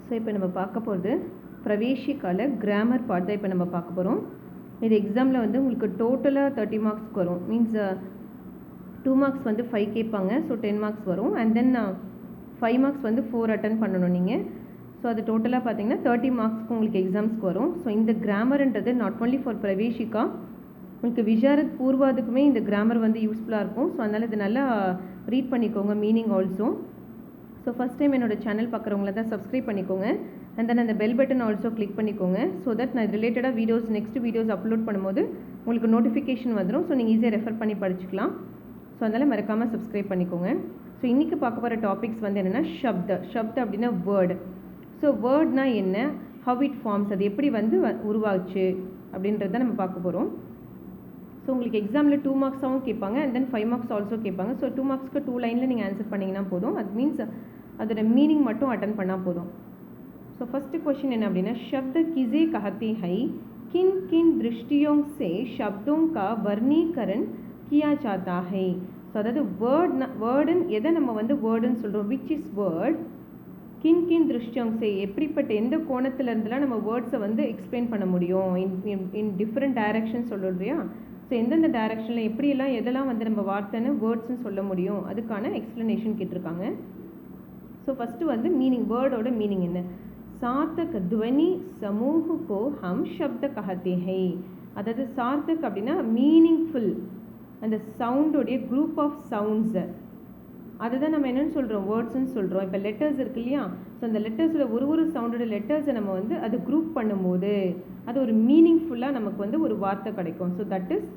So இப்போ நம்ம பார்க்க போகிறது பிரவேசிக்கால கிராமர் பார்ட் தான் இப்போ நம்ம பார்க்க போகிறோம். இது எக்ஸாமில் வந்து உங்களுக்கு டோட்டலாக 30 மார்க்ஸ்க்கு வரும். மீன்ஸ் 2 மார்க்ஸ் வந்து 5 கேட்பாங்க. ஸோ 10 மார்க்ஸ் வரும். அண்ட் தென் 5 மார்க்ஸ் வந்து 4 அட்டன் பண்ணணும் நீங்கள். ஸோ அது டோட்டலாக பார்த்தீங்கன்னா 30 மார்க்ஸ்க்கு உங்களுக்கு எக்ஸாம்ஸ்க்கு வரும். ஸோ இந்த கிராமர்ன்றது நாட் ஒன்லி ஃபார் பிரவேசிக்கா, உங்களுக்கு விசாரத் பூர்வாதுக்குமே இந்த கிராமர் வந்து யூஸ்ஃபுல்லாக இருக்கும். ஸோ அதனால் இது நல்லா ரீட் பண்ணிக்கோங்க, meaning also. So first time என்னோடய சேனல் பார்க்குறவங்கள தான் சப்ஸ்கிரைப் பண்ணிக்கோங்க. அண்ட் தென் அந்த பெல் பட்டன் ஆல்சோ கிளிக் பண்ணிக்கோங்க. ஸோ தட் நான் ரிலேட்டடாக நெக்ஸ்ட் வீடியோஸ் அப்லோட் பண்ணும்போது உங்களுக்கு நோட்டிஃபிகேஷன் வந்துடும். ஸோ நீங்கள் ஈஸியாக ரெஃபர் பண்ணி படிச்சுக்கலாம். ஸோ அதனால் மறக்காமல் சப்ஸ்கிரைப் பண்ணிக்கோங்க. ஸோ இன்றைக்கி பார்க்க போகிற டாபிக்ஸ் வந்து என்னென்னா ஷப்த அப்படின்னா வேர்டு. ஸோ வேர்ட்னா என்ன, ஹவ் இட் ஃபார்ம்ஸ், அது எப்படி வந்து உருவாச்சு அப்படின்றத நம்ம பார்க்க போகிறோம். ஸோ உங்களுக்கு எக்ஸாமில் 2 மார்க்ஸாகவும் கேட்பாங்க அண்ட் தென் 5 மார்க்ஸ் ஆல்சோ கேட்பாங்க. ஸோ 2 மார்க்ஸ்க்கு 2 லைனில் நீங்கள் ஆன்சர் பண்ணிங்கன்னா போதும். அது மீன்ஸ் அதோட மீனிங் மட்டும் அட்டன் பண்ணால் போதும். ஸோ ஃபஸ்ட்டு கொஷின் என்ன அப்படின்னா, शब्द किसे कहते हैं, किन किन दृष्टियों से शब्दों का वर्गीकरण किया जाता है. ஸோ அதாவது வேர்டுன்னு எதை நம்ம வந்து வேர்டுன்னு சொல்கிறோம், விச் இஸ் வேர்ட், கின் கின் திருஷ்டியோங் சே எப்படிப்பட்ட எந்த கோணத்தில் இருந்தெல்லாம் நம்ம வேர்ட்ஸை வந்து எக்ஸ்பிளைன் பண்ண முடியும், இன் டிஃப்ரெண்ட் டைரக்ஷன் சொல்கிறோம் இல்லையா. ஸோ எந்தெந்த டைரக்ஷனில் எப்படியெல்லாம் எதெல்லாம் வந்து நம்ம வார்த்தைன்னு வேர்ட்ஸ்ன்னு சொல்ல முடியும், அதுக்கான எக்ஸ்ப்ளனேஷன் கேட்டிருக்காங்க. ஸோ ஃபஸ்ட்டு வந்து மீனிங், வேர்டோட மீனிங் என்ன, சார்த்தக் துவனி சமூக கோ ஹம் ஷப்த கஹத்தே ஹை. அதாவது சார்த்தக் அப்படின்னா மீனிங்ஃபுல், அந்த சவுண்டோடைய குரூப் ஆஃப் சவுண்ட்ஸை, அதுதான் நம்ம என்னென்னு சொல்கிறோம், வேர்ட்ஸ்ன்னு சொல்கிறோம். இப்போ லெட்டர்ஸ் இருக்கு இல்லையா, ஸோ அந்த லெட்டர்ஸில் ஒரு சவுண்டோட லெட்டர்ஸை நம்ம வந்து அது குரூப் பண்ணும்போது அது ஒரு மீனிங்ஃபுல்லாக நமக்கு வந்து ஒரு வார்த்தை கிடைக்கும். ஸோ தட் இஸ்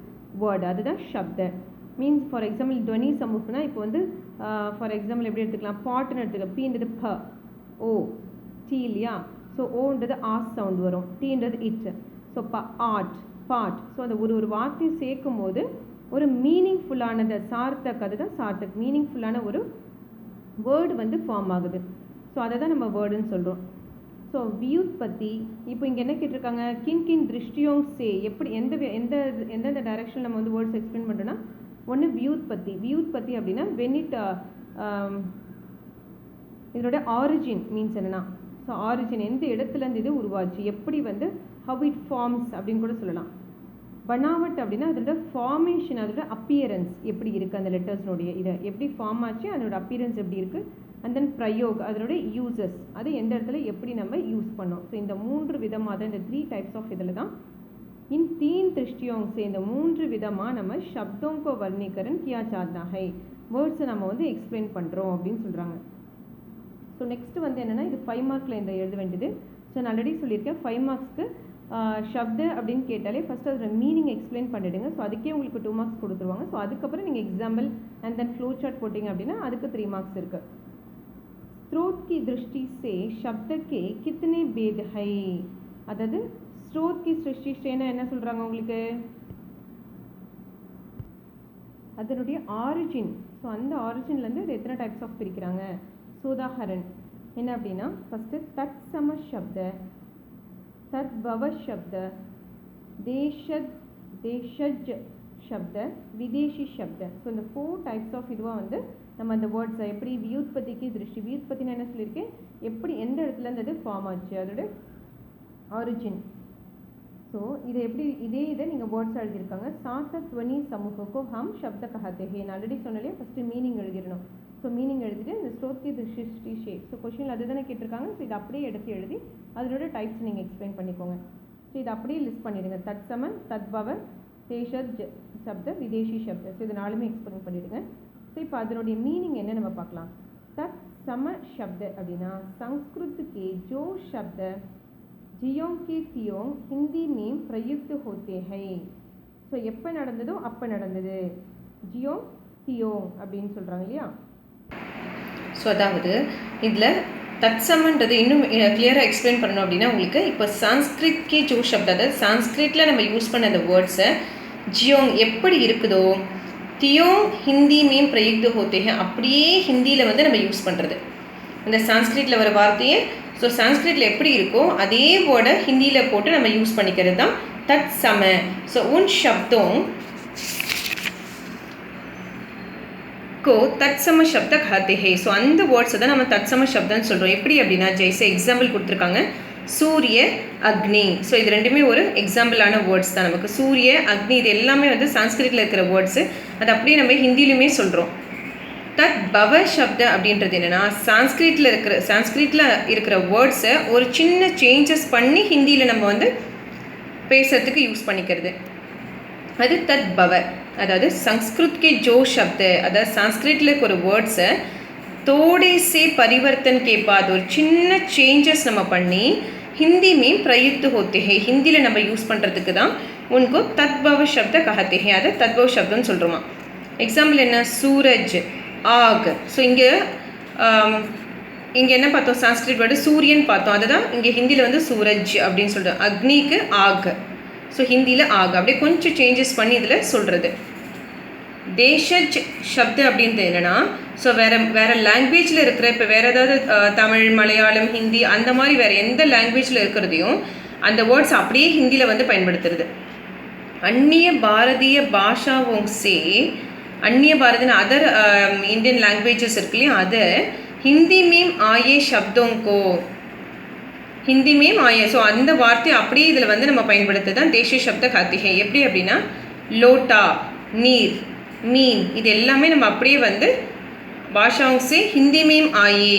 வேர்டு, அதுதான் ஷப்த. மீன்ஸ் ஃபார் எக்ஸாம்பிள் துவனி சமூகனா இப்போ வந்து ஃபார் எக்ஸாம்பிள் எப்படி எடுத்துக்கலாம், பாட்டுன்னு எடுத்துக்கலாம். பீன்றது ப, ஓ, டி இல்லையா. ஸோ ஓன்றது ஆஸ் சவுண்ட் வரும், டீன்றது it. So art, pot. So அந்த ஒரு வார்த்தையை சேர்க்கும் போது ஒரு மீனிங்ஃபுல்லானது சார்த்தக், அதுதான் சார்த்தக், மீனிங்ஃபுல்லான ஒரு வேர்டு வந்து ஃபார்ம் ஆகுது. ஸோ அதை தான் நம்ம வேர்டுன்னு சொல்கிறோம். ஸோ வியூத்பத்தி, இப்போ இங்கே என்ன கேட்டிருக்காங்க, கின் கின் திருஷ்டியோங் சே, எப்படி எந்தெந்த டைரக்ஷன் நம்ம வந்து வேர்ட்ஸ் எக்ஸ்பிளைன் பண்ணுறோன்னா, ஒன்று வியூத்பத்தி அப்படின்னா இதோட ஆரிஜின் மீன்ஸ் என்னென்னா, ஸோ ஆரிஜின் எந்த இடத்துலேருந்து இது உருவாச்சு, எப்படி வந்து ஹவ் இட் ஃபார்ம்ஸ் அப்படின்னு கூட சொல்லலாம். பனாவட் அப்படின்னா அதோட ஃபார்மேஷன், அதோட அப்பியரன்ஸ் எப்படி இருக்குது, அந்த லெட்டர்ஸ்னுடைய இதை எப்படி ஃபார்ம் ஆச்சு, அதோட அப்பியரன்ஸ் எப்படி இருக்குது. அண்ட் தென் பிரயோக், அதோட யூசஸ், அது எந்த இடத்துல எப்படி நம்ம யூஸ் பண்ணோம். ஸோ இந்த 3 விதமாக தான், இந்த 3 டைப்ஸ் ஆஃப் இதில் தான் இன் 3 திருஷ்டியோங் சே, இந்த 3 விதமாக நம்ம ஷப்தோங் கோ வர்ணீகரன் கியா ஜாத்தா ஹை, வேர்ட்ஸை நம்ம வந்து எக்ஸ்பிளைன் பண்ணுறோம் அப்படின்னு சொல்கிறாங்க. ஸோ நெக்ஸ்ட்டு வந்து என்னென்னா, இது 5 மார்க்கில் இந்த எழுத வேண்டியது. ஸோ நான் ஆல்ரெடி சொல்லியிருக்கேன் 5 மார்க்ஸ்க்கு ஷப்த அப்படின்னு கேட்டாலே ஃபஸ்ட்டு அதோட மீனிங் எக்ஸ்பிளைன் பண்ணிவிடுங்க. ஸோ அதுக்கே உங்களுக்கு 2 மார்க்ஸ் கொடுத்துருவாங்க. ஸோ அதுக்கப்புறம் நீங்கள் example and then flow chart போட்டிங்க அப்படின்னா அதுக்கு 3 மார்க்ஸ் இருக்குது. ஸ்ரோத் கி திருஷ்டி சே ஷப்தக்கே கித்தனை பேத் ஹை, அதாவது ஸ்ரோத் கி சிருஷ்டி சேனா என்ன சொல்கிறாங்க உங்களுக்கு, அதனுடைய ஆரிஜின். ஸோ அந்த ஆரிஜின்லேருந்து இது எத்தனை டைப்ஸ் ஆஃப் பிரிக்கிறாங்க. சோதாஹரன் என்ன அப்படின்னா, ஃபஸ்ட்டு தத் சம ஷப்த, தத் பவ ஷப்த, தேஷஜ் ஷப்த, விதேஷி ஷப்த. ஸோ இந்த 4 டைப்ஸ் ஆஃப் இதுவாக வந்து நம்ம அந்த வேர்ட்ஸை எப்படி வியூத்பத்திக்கு திருஷ்டி, வியூத்பத்தின்னு என்ன சொல்லியிருக்கேன், எப்படி எந்த இடத்துலேருந்து அது ஃபார்ம் ஆச்சு, அதோட ஆரிஜின். ஸோ இதை எப்படி இதை நீங்கள் வேர்ட்ஸ் எழுதியிருக்காங்க. சார்த்தக் துவனி சமூகக்கோ ஹம் ஷப்த கஹத்தே ஹே, நான் ஆல்ரெடி சொன்னாலே ஃபஸ்ட்டு மீனிங் எழுதிடணும். ஸோ மீனிங் எழுதிட்டு இந்த ஸ்ரோத்கி திருஷ்டி ஷே, ஸோ கொஷினில் அதுதானே கேட்டிருக்காங்க. ஸோ இதை அப்படியே எடுத்து எழுதி அதோட டைப்ஸ் நீங்கள் எக்ஸ்பிளைன் பண்ணிக்கோங்க. ஸோ இதை அப்படியே லிஸ்ட் பண்ணிவிடுங்க. தத் சம, தத் பவ, தேஷத் சப்த, விதேஷி சப்த. ஸோ இது 4மே எக்ஸ்பிளைன் பண்ணிவிடுங்க. ஸோ இப்போ அதனுடைய மீனிங் என்ன நம்ம பார்க்கலாம். தத் சம ஷப்த அப்படின்னா संस्कृत के जो शब्द जियों के तियों हिंदी में प्रयुक्त होते हैं. ஸோ எப்போ நடந்ததோ அப்போ நடந்தது, ஜியோ தியோ அப்படின்னு சொல்கிறாங்க இல்லையா. ஸோ அதாவது இதில் தத்சமன்றது இன்னும் கிளியராக எக்ஸ்பிளைன் பண்ணணும் அப்படின்னா, உங்களுக்கு இப்போ சான்ஸ்கிரிட் கே ஜோ ஷப்த, அதாவது சான்ஸ்கிரிட்டில் நம்ம யூஸ் பண்ண அந்த வேர்ட்ஸை ஜியோங் எப்படி இருக்குதோ, தியோங் ஹிந்தி மேம் பிரயுக்த ஹோத்தே ஹே, அப்படியே ஹிந்தியில் வந்து நம்ம யூஸ் பண்ணுறது. அந்த சான்ஸ்கிரிட்டில் வர வார்த்தையை ஸோ சான்ஸ்கிரிட்டில் எப்படி இருக்கோ அதே வேர்டை ஹிந்தியில் போட்டு நம்ம யூஸ் பண்ணிக்கிறது தான் தத் சம. ஸோ உன் ஷப்தோங் को तत्सम शब्द कहते हैं. ஸோ அந்த வேர்ட்ஸை தான் நம்ம தத்சம சப்தம்னு சொல்கிறோம். எப்படி அப்படின்னா ஜெய்ஸே எக்ஸாம்பிள் கொடுத்துருக்காங்க. சூரிய அக்னி. ஸோ இது ரெண்டுமே ஒரு எக்ஸாம்பிளான வேர்ட்ஸ் தான் நமக்கு. சூரிய அக்னி இது எல்லாமே வந்து சான்ஸ்கிரிட்டில் இருக்கிற வேர்ட்ஸு. அது அப்படியே நம்ம ஹிந்திலையுமே சொல்கிறோம். தத் பவ சப்த அப்படின்றது என்னென்னா சான்ஸ்கிரிட்டில் இருக்கிற வேர்ட்ஸை ஒரு சின்ன சேஞ்சஸ் பண்ணி ஹிந்தியில் நம்ம வந்து பேசுறதுக்கு யூஸ் பண்ணிக்கிறது. அது தத் பவ. அதாவது संस्कृत के जो शब्द अर्थात संस्कृतல இருக்க ஒரு வேர்ட்ஸை थोड़े से परिवर्तन के बाद ஒரு சின்ன சேஞ்சஸ் நம்ம பண்ணி हिंदी में प्रयुक्त होते हैं. ஹிந்தியில் நம்ம யூஸ் பண்ணுறதுக்கு தான் उनको तद्भव शब्द कहते हैं. அதை தத்பவ சப்தம்னு சொல்கிறோமா. எக்ஸாம்பிள் என்ன சூரஜ் ஆக். ஸோ இங்கே என்ன பார்த்தோம் சான்ஸ்கிரிட் வேர்டு சூரியன் பார்த்தோம். அதுதான் இங்கே ஹிந்தியில் வந்து சூரஜ் அப்படின்னு சொல்கிறோம். அக்னிக்கு ஆக். ஸோ ஹிந்தியில் ஆக் அப்படியே கொஞ்சம் சேஞ்சஸ் பண்ணி இதில் சொல்கிறது. தேஷஜ் சப்து அப்படின்றது என்னென்னா ஸோ வேறு லாங்குவேஜில் இருக்கிற இப்போ வேறு ஏதாவது தமிழ் மலையாளம் ஹிந்தி அந்த மாதிரி வேறு எந்த லாங்குவேஜில் இருக்கிறதையும் அந்த வேர்ட்ஸ் அப்படியே ஹிந்தியில் வந்து பயன்படுத்துறது. அந்நிய பாரதிய பாஷாவோं से अन्य भारतीय अदर इंडियन लैंग्वेजेस இருக்கு இல்லையா அது हिंदी में आए शब्दों को हिंदी में आए. ஸோ அந்த வார்த்தை அப்படியே இதில் வந்து நம்ம பயன்படுத்துறது தான் தேசிய சப்த கார்த்திகை. எப்படி அப்படின்னா லோட்டா நீர் மீன் இது எல்லாமே நம்ம அப்படியே வந்து பாஷாவோं से हिंदी में आए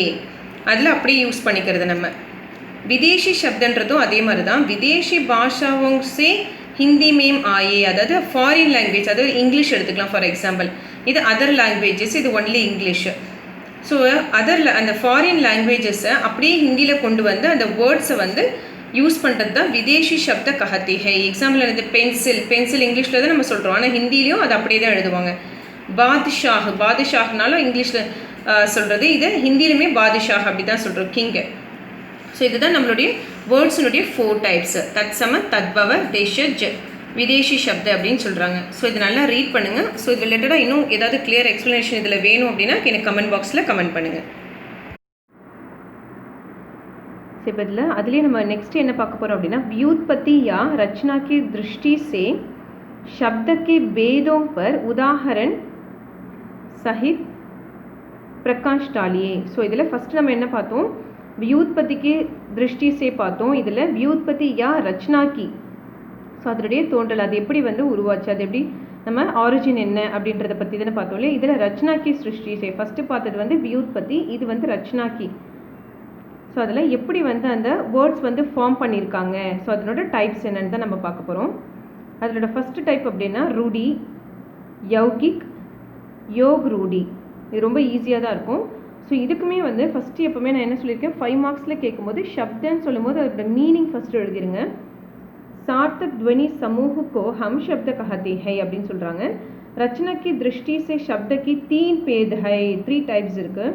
அதில் அப்படியே யூஸ் பண்ணிக்கிறது நம்ம. விதேசி சப்தன்றதும் அதே மாதிரி தான். விதேசி பாஷாவோं से हिंदी में आए அதாவது ஃபாரின் லாங்குவேஜ் அதாவது இங்கிலீஷ் எடுத்துக்கலாம் ஃபார் எக்ஸாம்பிள். இது அதர் லாங்குவேஜஸ் இது ஒன்லி இங்கிலீஷ். ஸோ அந்த ஃபாரின் லாங்குவேஜஸை அப்படியே ஹிந்தியில் கொண்டு வந்து அந்த வேர்ட்ஸை வந்து யூஸ் பண்ணுறது தான் விதேசி சப்த கஹத்தி ஹை. எக்ஸாம்பிள் என்னது பென்சில் இங்கிலீஷில் தான் நம்ம சொல்கிறோம். ஆனால் ஹிந்திலையும் அது அப்படியே தான் எழுதுவாங்க. பாதுஷாஹ்னாலும் இங்கிலீஷில் சொல்கிறது. இது ஹிந்திலுமே பாதுஷாஹ் அப்படி தான் சொல்கிறோம் கிங்கு. ஸோ இதுதான் நம்மளுடைய வேர்ட்ஸினுடைய 4 டைப்ஸு. தத்சம தத்பவ தேஷஜ் விதேசி சப்த அப்படின்னு சொல்கிறாங்க. ஸோ இது நல்லா ரீட் பண்ணுங்கள். ஸோ இது ரிலேட்டடாக இன்னும் ஏதாவது கிளியர் எக்ஸ்ப்ளனேஷன் இதில் வேணும் அப்படின்னா எனக்கு கமெண்ட் பாக்ஸில் கமெண்ட் பண்ணுங்கள். ஸோ இப்போ இதில் அதுலேயே நம்ம நெக்ஸ்ட் என்ன பார்க்க போகிறோம் அப்படின்னா व्युत्पत्ति या रचना की दृष्टि से शब्द के भेदों पर उदाहरण सहित प्रकाश डालिए. ஸோ இதில் ஃபஸ்ட்டு நம்ம என்ன பார்த்தோம் व्युत्पत्ति की दृष्टि से பார்த்தோம். இதில் व्युत्पत्ति या रचना की ஸோ அதனுடைய தோன்றல் அது எப்படி வந்து உருவாச்சு அது எப்படி நம்ம ஆரிஜின் என்ன அப்படின்றத பற்றி தானே பார்த்தோம் இல்லையா. இதில் ரச்சனா கி சிருஷ்டி சே ஃபஸ்ட்டு பார்த்தது வந்து व्युत्पत्ति இது வந்து ரச்சனா கி. ஸோ அதில் எப்படி வந்து அந்த வேர்ட்ஸ் வந்து ஃபார்ம் பண்ணியிருக்காங்க ஸோ அதனோட டைப்ஸ் என்னன்னு தான் நம்ம பார்க்க போகிறோம். அதனோட ஃபஸ்ட்டு டைப் அப்படின்னா ரூடி யௌகிக் யோக் ரூடி. இது ரொம்ப ஈஸியாக தான் இருக்கும். ஸோ இதுக்குமே வந்து ஃபஸ்ட்டு எப்போவுமே நான் என்ன சொல்லியிருக்கேன் 5 மார்க்ஸில் கேட்கும்போது शब्दன்னு சொல்லும்போது அதோட மீனிங் ஃபஸ்ட்டு எழுதிருங்க. सार्थक ध्वनि समूह को हम शब्द कहते हैं அப்படின்னு சொல்கிறாங்க. रचना की दृष्टि से शब्द की 3 भेद है 3 டைப்ஸ் இருக்குது.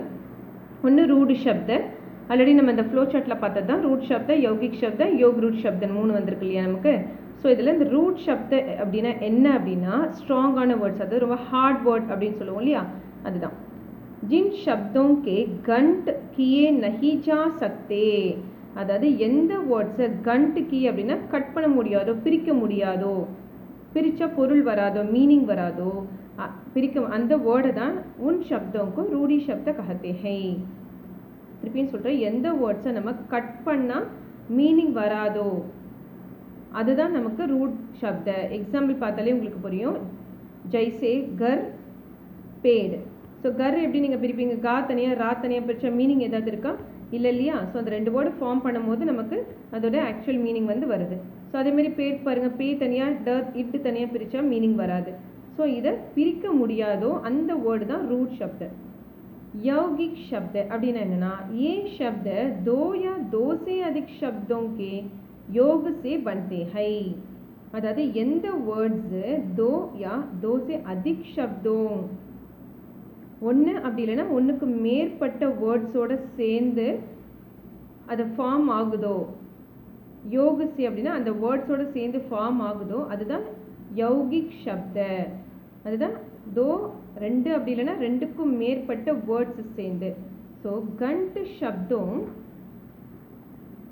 ஒன்று ரூட் சப்த ஆல்ரெடி நம்ம இந்த ஃப்ளோ சார்ட்டில் பார்த்தது தான். ரூட் சப்த யௌகிக் சப்த யோக் ரூட் சப்தன் 3 வந்திருக்கு இல்லையா நமக்கு. ஸோ இதில் இந்த ரூட் சப்த அப்படின்னா என்ன அப்படின்னா ஸ்ட்ராங்கான வேர்ட்ஸ் அதாவது ரொம்ப ஹார்ட் வேர்ட் அப்படின்னு சொல்லுவோம் இல்லையா அதுதான். जिन शब्दों के गंट किए नहीं जा सकते அதாவது எந்த வேர்ட்ஸை கண்ட் கீ அப்படின்னா கட் பண்ண முடியாதோ பிரிக்க முடியாதோ பிரித்தா பொருள் வராதோ மீனிங் வராதோ பிரிக்க அந்த வேர்டை தான் உன் சப்தோங்கும் ரூடி சப்த கஹத்தே ஹை. திருப்பியும் சொல்கிறேன் எந்த வேர்ட்ஸை நம்ம கட் பண்ணால் மீனிங் வராதோ அதுதான் நமக்கு ரூட் சப்த. எக்ஸாம்பிள் பார்த்தாலே உங்களுக்கு புரியும். ஜெய்சே கர் பேடு. ஸோ கர் எப்படி நீங்கள் பிரிப்பீங்க கா தனியாக ரா தனியாக பிரித்தா மீனிங் ஏதாவது இருக்கா இல்லை இல்லையா. ஸோ அந்த 2 வேர்டு ஃபார்ம் பண்ணும்போது நமக்கு அதோட ஆக்சுவல் மீனிங் வந்து வருது. ஸோ அதேமாதிரி பேட் பாருங்கள் பே தனியாக இட்டு தனியாக பிரித்தா மீனிங் வராது. ஸோ இதை பிரிக்க முடியாதோ அந்த வேர்டு தான் ரூட் சப்த. यौगिक शब्द அப்படின்னா என்னன்னா ये शब्द 2 या 2 से अधिक शब्दों के योग से बनते हैं. அதாவது எந்த வேர்ட்ஸு 2 या 2 से अधिक शब्दों ஒன்று அப்படி இல்லைன்னா ஒன்றுக்கு மேற்பட்ட வேர்ட்ஸோடு சேர்ந்து அது ஃபார்ம் ஆகுதோ யோகசி அப்படின்னா அந்த வேர்ட்ஸோடு சேர்ந்து ஃபார்ம் ஆகுதோ அதுதான் யௌகிக் சப்த. அதுதான் दो 2 அப்படி இல்லைன்னா 2க்கும் மேற்பட்ட வேர்ட்ஸ் சேர்ந்து. ஸோ கண்ட் शब्दों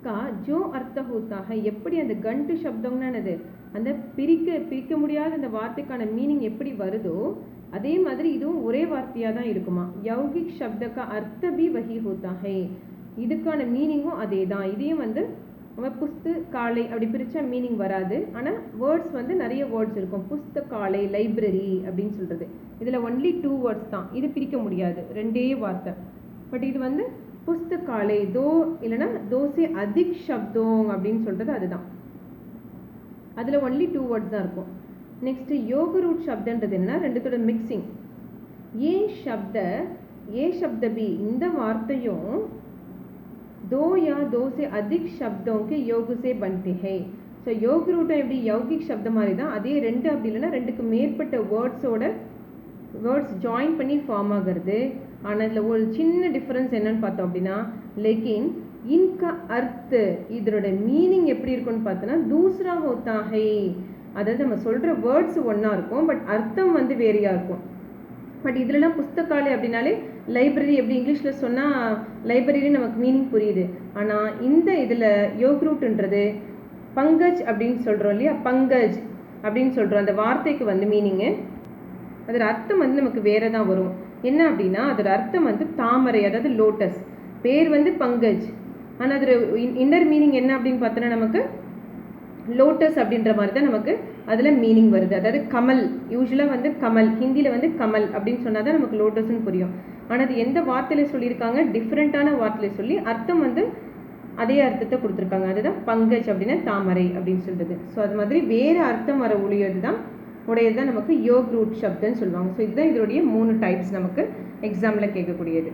का जो अर्थ होता है எப்படி அந்த கண்ட் சப்தம்னா என்னது அந்த பிரிக்க முடியாத அந்த வார்த்தைக்கான மீனிங் எப்படி வருதோ அதே மாதிரி இதுவும் ஒரே வார்த்தையாக தான் இருக்குமா. யௌகிக் சப்தக்கா அர்த்த பி வஹி ஹோத்தா ஹை, இதுக்கான மீனிங்கும் அதே தான். இதையும் வந்து நம்ம புஸ்தகாலை அப்படி பிரித்தா மீனிங் வராது. ஆனால் வேர்ட்ஸ் வந்து நிறைய வேர்ட்ஸ் இருக்கும். புஸ்தகாலை, லைப்ரரி அப்படின்னு சொல்கிறது. இதில் ஒன்லி 2 வேர்ட்ஸ் தான், இது பிரிக்க முடியாது, ரெண்டே வார்த்தை. பட் இது வந்து புஸ்தகாலை தோ இல்லைன்னா தோசை அதிக் சப்தோங் அப்படின்னு சொல்கிறது அதுதான். அதில் ஒன்லி 2 வேர்ட்ஸ் தான் இருக்கும். நெக்ஸ்ட்டு யோக ரூட் சப்தன்றது என்ன, ரெண்டுத்தோட மிக்சிங். ஏ சப்த பி, இந்த வார்த்தையும் दो या दो से अधिक शब्दों के योग से बनते हैं. ஸோ யோக ரூட்டம் எப்படி யௌகிக் சப்தம் மாதிரி தான், அதே ரெண்டு அப்படி இல்லைன்னா ரெண்டுக்கு மேற்பட்ட வேர்ட்ஸ் ஜாயின் பண்ணி ஃபார்ம் ஆகிறது. ஆனால் இதில் ஒரு சின்ன டிஃப்ரென்ஸ் என்னன்னு பார்த்தோம் அப்படின்னா, லேக்கின் இன்கா அர்த்து, இதனோட மீனிங் எப்படி இருக்குன்னு பார்த்தோன்னா தூசரா ஹோத்தா ஹை. அதாவது நம்ம சொல்கிற வேர்ட்ஸ் ஒன்றா இருக்கும், பட் அர்த்தம் வந்து வேறையாக இருக்கும். பட் இதிலலாம் புஸ்தகாலை அப்படின்னாலே லைப்ரரி எப்படி இங்கிலீஷில் சொன்னால் லைப்ரரி நமக்கு மீனிங் புரியுது. ஆனால் இந்த இதில் யோக் ரூட்ன்றது பங்கஜ் அப்படின்னு சொல்கிறோம் இல்லையா, பங்கஜ் அப்படின்னு சொல்கிறோம். அந்த வார்த்தைக்கு வந்து மீனிங்கு, அதோட அர்த்தம் வந்து நமக்கு வேறு தான் வரும். என்ன அப்படின்னா அதோட அர்த்தம் வந்து தாமரை, அதாவது லோட்டஸ். பேர் வந்து பங்கஜ், ஆனால் அதோட இன்னர் மீனிங் என்ன அப்படின்னு பார்த்தோன்னா நமக்கு லோட்டஸ் அப்படின்ற மாதிரி தான் நமக்கு அதில் மீனிங் வருது. அதாவது கமல், யூஸ்வலாக வந்து கமல், ஹிந்தியில் வந்து கமல் அப்படின்னு சொன்னால் தான் நமக்கு லோட்டஸ்ன்னு புரியும். ஆனால் அது எந்த வார்த்தையில் சொல்லியிருக்காங்க, டிஃப்ரெண்ட்டான வார்த்தையில் சொல்லி அர்த்தம் வந்து அதே அர்த்தத்தை கொடுத்துருக்காங்க. அதுதான் பங்கஜ் அப்படின்னா தாமரை அப்படின்னு சொல்கிறது. ஸோ அது மாதிரி வேறு அர்த்தம் வர உடையது தான் நமக்கு யோக் ரூட் சப்தன்னு சொல்லுவாங்க. ஸோ இதுதான் இதோடைய 3 டைப்ஸ் நமக்கு எக்ஸாமில் கேட்கக்கூடியது.